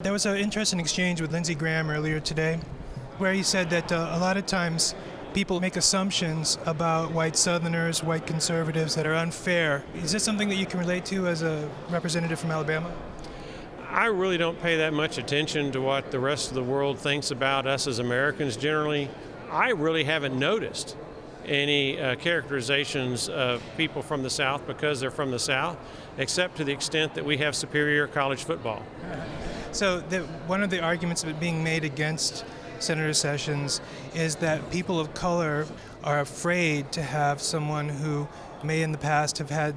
There was an interesting exchange with Lindsey Graham earlier today where he said that a lot of times people make assumptions about white Southerners, white conservatives that are unfair. Is this something that you can relate to as a representative from Alabama? I really don't pay that much attention to what the rest of the world thinks about us as Americans generally. I really haven't noticed any characterizations of people from the South because they're from the South, except to the extent that we have superior college football. So one of the arguments being made against Senator Sessions is that people of color are afraid to have someone who may in the past have had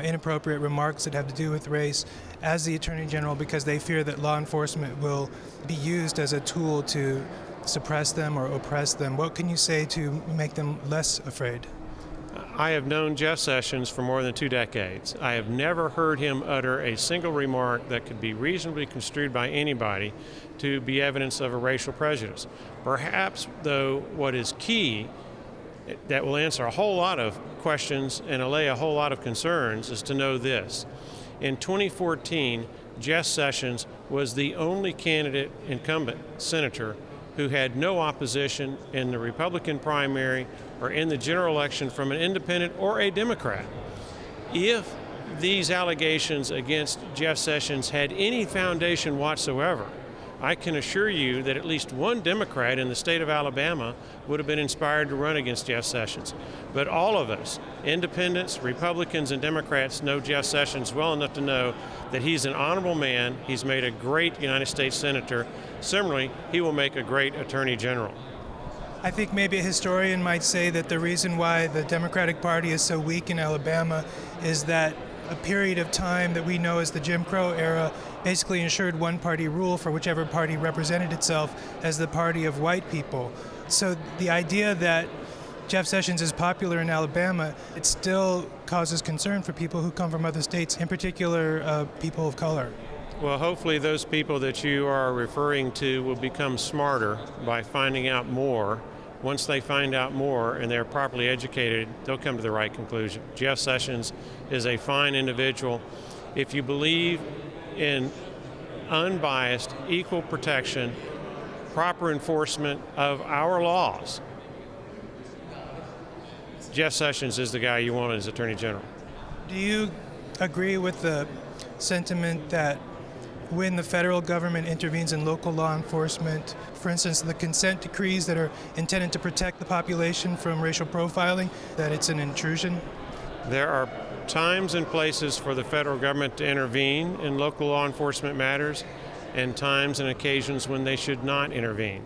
inappropriate remarks that have to do with race as the Attorney General because they fear that law enforcement will be used as a tool to suppress them or oppress them. What can you say to make them less afraid? I have known Jeff Sessions for more than 2 decades. I have never heard him utter a single remark that could be reasonably construed by anybody to be evidence of a racial prejudice. Perhaps, though, what is key that will answer a whole lot of questions and allay a whole lot of concerns is to know this. In 2014, Jeff Sessions was the only candidate incumbent senator who had no opposition in the Republican primary or in the general election from an independent or a Democrat. If these allegations against Jeff Sessions had any foundation whatsoever, I can assure you that at least one Democrat in the state of Alabama would have been inspired to run against Jeff Sessions. But all of us, independents, Republicans, and Democrats, know Jeff Sessions well enough to know that he's an honorable man. He's made a great United States Senator. Similarly, he will make a great Attorney General. I think maybe a historian might say that the reason why the Democratic Party is so weak in Alabama is that a period of time that we know as the Jim Crow era basically ensured one-party rule for whichever party represented itself as the party of white people. So the idea that Jeff Sessions is popular in Alabama, it still causes concern for people who come from other states, in particular people of color. Well, hopefully those people that you are referring to will become smarter by finding out more. Once they find out more and they're properly educated, they'll come to the right conclusion. Jeff Sessions is a fine individual. If you believe in unbiased, equal protection, proper enforcement of our laws, Jeff Sessions is the guy you want as Attorney General. Do you agree with the sentiment that when the federal government intervenes in local law enforcement, for instance, the consent decrees that are intended to protect the population from racial profiling, that it's an intrusion? There are times and places for the federal government to intervene in local law enforcement matters and times and occasions when they should not intervene.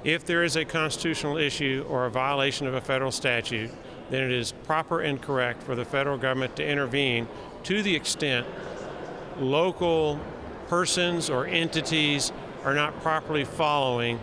If there is a constitutional issue or a violation of a federal statute, then it is proper and correct for the federal government to intervene to the extent local persons or entities are not properly following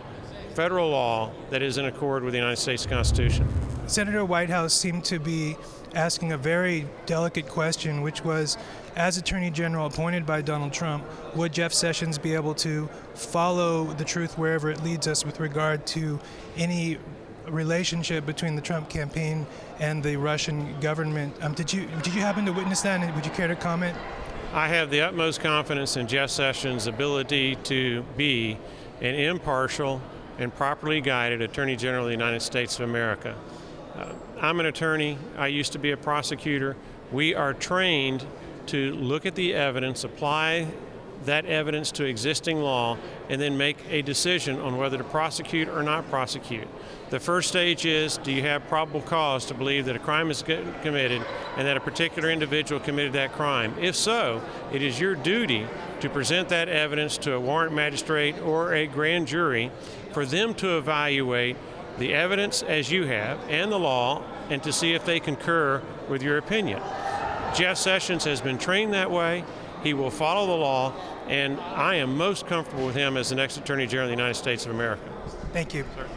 federal law that is in accord with the United States Constitution. Senator Whitehouse seemed to be asking a very delicate question, which was, as Attorney General appointed by Donald Trump, would Jeff Sessions be able to follow the truth wherever it leads us with regard to any relationship between the Trump campaign and the Russian government? Did you happen to witness that, and would you care to comment? I have the utmost confidence in Jeff Sessions' ability to be an impartial and properly guided Attorney General of the United States of America. I'm an attorney. I used to be a prosecutor. We are trained to look at the evidence, apply that evidence to existing law, and then make a decision on whether to prosecute or not prosecute. The first stage is, do you have probable cause to believe that a crime is committed and that a particular individual committed that crime? If so, it is your duty to present that evidence to a warrant magistrate or a grand jury for them to evaluate the evidence as you have and the law and to see if they concur with your opinion. Jeff Sessions has been trained that way. He will follow the law, and I am most comfortable with him as the next Attorney General of the United States of America. Thank you. Sir.